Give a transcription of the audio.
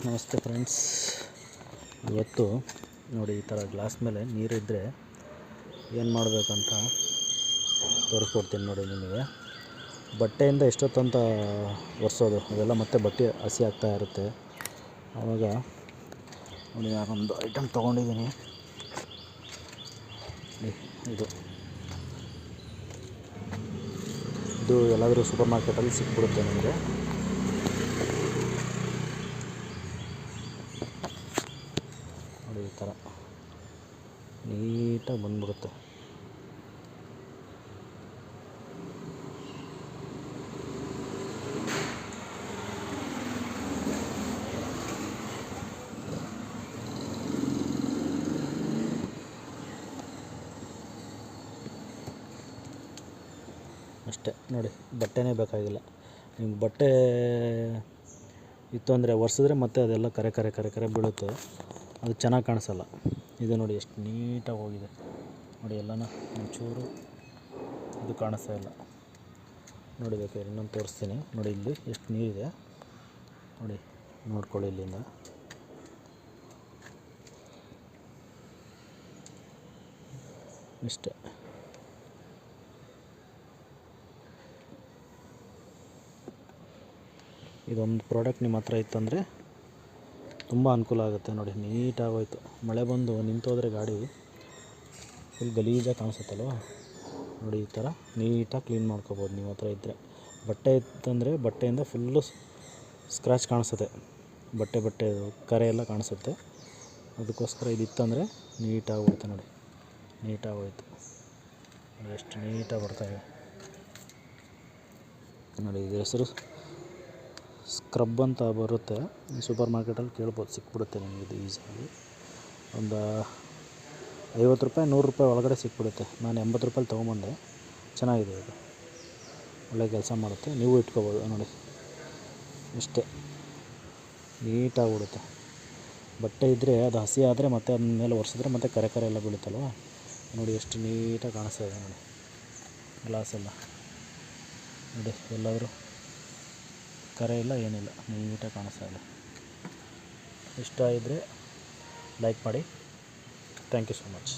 ನಮಸ್ತೆ ಫ್ರೆಂಡ್ಸ್. ಇವತ್ತು ನೋಡಿ, ಈ ಥರ ಗ್ಲಾಸ್ ಮೇಲೆ ನೀರಿದ್ದರೆ ಏನು ಮಾಡಬೇಕಂತ ತೋರಿಸ್ಕೊಡ್ತೀನಿ ನೋಡಿ ನಿಮಗೆ. ಬಟ್ಟೆಯಿಂದ ಎಷ್ಟೊತ್ತಂತ ಒರೆಸೋದು, ಅದೆಲ್ಲ ಮತ್ತೆ ಬಟ್ಟೆ ಹಸಿ ಆಗ್ತಾ ಇರುತ್ತೆ. ಆವಾಗ ನೋಡಿ, ನಾನೊಂದು ಐಟಮ್ ತೊಗೊಂಡಿದ್ದೀನಿ. ಇದು ಎಲ್ಲಾದರೂ ಸೂಪರ್ ಮಾರ್ಕೆಟಲ್ಲಿ ಸಿಕ್ಬಿಡುತ್ತೆ ನಿಮಗೆ. ನೋಡಿ, ಈ ಥರ ನೀಟಾಗಿ ಬಂದ್ಬಿಡುತ್ತೆ. ಅಷ್ಟೇ ನೋಡಿ, ಬಟ್ಟೆನೇ ಬೇಕಾಗಿಲ್ಲ. ನಿಮ್ಗೆ ಬಟ್ಟೆ ಇತ್ತು ಅಂದರೆ ಒರೆಸಿದ್ರೆ ಮತ್ತೆ ಅದೆಲ್ಲ ಕರೆ ಕರೆ ಕರೆ ಕರೆ ಬೀಳುತ್ತೆ, ಅದು ಚೆನ್ನಾಗಿ ಕಾಣಿಸಲ್ಲ. ಇದು ನೋಡಿ ಎಷ್ಟು ನೀಟಾಗಿ ಹೋಗಿದೆ ನೋಡಿ, ಎಲ್ಲನೂ ಒಂಚೂರು ಇದು ಕಾಣಿಸ್ತಾ ಇಲ್ಲ ನೋಡಿ. ಬೇಕಾದ್ರೆ ಇನ್ನೊಂದು ತೋರಿಸ್ತೀನಿ ನೋಡಿ. ಇಲ್ಲಿ ಎಷ್ಟು ನೀರಿದೆ ನೋಡಿ, ನೋಡ್ಕೊಳ್ಳಿ ಇಲ್ಲಿಂದ. ಇಷ್ಟೇ. ಇದೊಂದು ಪ್ರಾಡಕ್ಟ್ ನಿಮ್ಮ ಹತ್ರ ಇತ್ತಂದರೆ ತುಂಬ ಅನುಕೂಲ ಆಗುತ್ತೆ ನೋಡಿ. ನೀಟಾಗೋಯ್ತು. ಮಳೆ ಬಂದು ನಿಂತೋದ್ರೆ ಗಾಡಿ ಫುಲ್ ಗಲೀಜಾಗಿ ಕಾಣಿಸುತ್ತಲ್ವ ನೋಡಿ. ಈ ಥರ ನೀಟಾಗಿ ಕ್ಲೀನ್ ಮಾಡ್ಕೋಬೋದು ನಿಮ್ಮ ಹತ್ರ ಇದ್ದರೆ. ಬಟ್ಟೆ ಇತ್ತಂದರೆ ಬಟ್ಟೆಯಿಂದ ಫುಲ್ಲು ಸ್ಕ್ರ್ಯಾಚ್ ಕಾಣಿಸುತ್ತೆ, ಬಟ್ಟೆ ಕರೆ ಎಲ್ಲ ಕಾಣಿಸುತ್ತೆ. ಅದಕ್ಕೋಸ್ಕರ ಇದಿತ್ತಂದರೆ ನೀಟಾಗೋಗುತ್ತೆ ನೋಡಿ. ನೀಟಾಗೋಯ್ತು ನೋಡಿ, ಎಷ್ಟು ನೀಟಾಗಿ ಬರ್ತಾಯಿದೆ ನೋಡಿ. ಇದು ಹೆಸರು ಸ್ಕ್ರಬ್ ಅಂತ ಬರುತ್ತೆ. ಸೂಪರ್ ಮಾರ್ಕೆಟಲ್ಲಿ ಕೇಳ್ಬೋದು, ಸಿಕ್ಬಿಡುತ್ತೆ ನಿಮಗೆ ಇದು ಈಸಿಯಾಗಿ. ಒಂದು 50 ರೂಪಾಯಿ 100 ರೂಪಾಯಿ ಒಳಗಡೆ ಸಿಕ್ಬಿಡುತ್ತೆ. ನಾನು 80 ರೂಪಾಯಲ್ಲಿ ತೊಗೊಂಬಂದೆ. ಚೆನ್ನಾಗಿದೆ, ಇದು ಒಳ್ಳೆ ಕೆಲಸ ಮಾಡುತ್ತೆ. ನೀವು ಇಟ್ಕೋಬೋದು ನೋಡಿ. ಇಷ್ಟೇ, ನೀಟಾಗ್ಬಿಡುತ್ತೆ. ಬಟ್ಟೆ ಇದ್ದರೆ ಅದು ಹಸಿ ಆದರೆ ಮತ್ತೆ ಅದ್ರ ಮೇಲೆ ಒರೆಸಿದ್ರೆ ಮತ್ತೆ ಕರೆ ಕರೆ ಎಲ್ಲ ಬೀಳುತ್ತಲ್ವ ನೋಡಿ. ಎಷ್ಟು ನೀಟಾಗಿ ಕಾಣಿಸ್ತಾ ಇದೆ ನೋಡಿ, ಗ್ಲಾಸೆಲ್ಲ ನೋಡಿ. ಎಲ್ಲಾದರೂ ಕರೆ ಇಲ್ಲ, ಏನಿಲ್ಲ, ನೀಟಾಗಿ ಕಾಣಿಸ್ತಾ ಇದೆ. ಇಷ್ಟ ಇದ್ದರೆ ಲೈಕ್ ಮಾಡಿ. Thank you so much.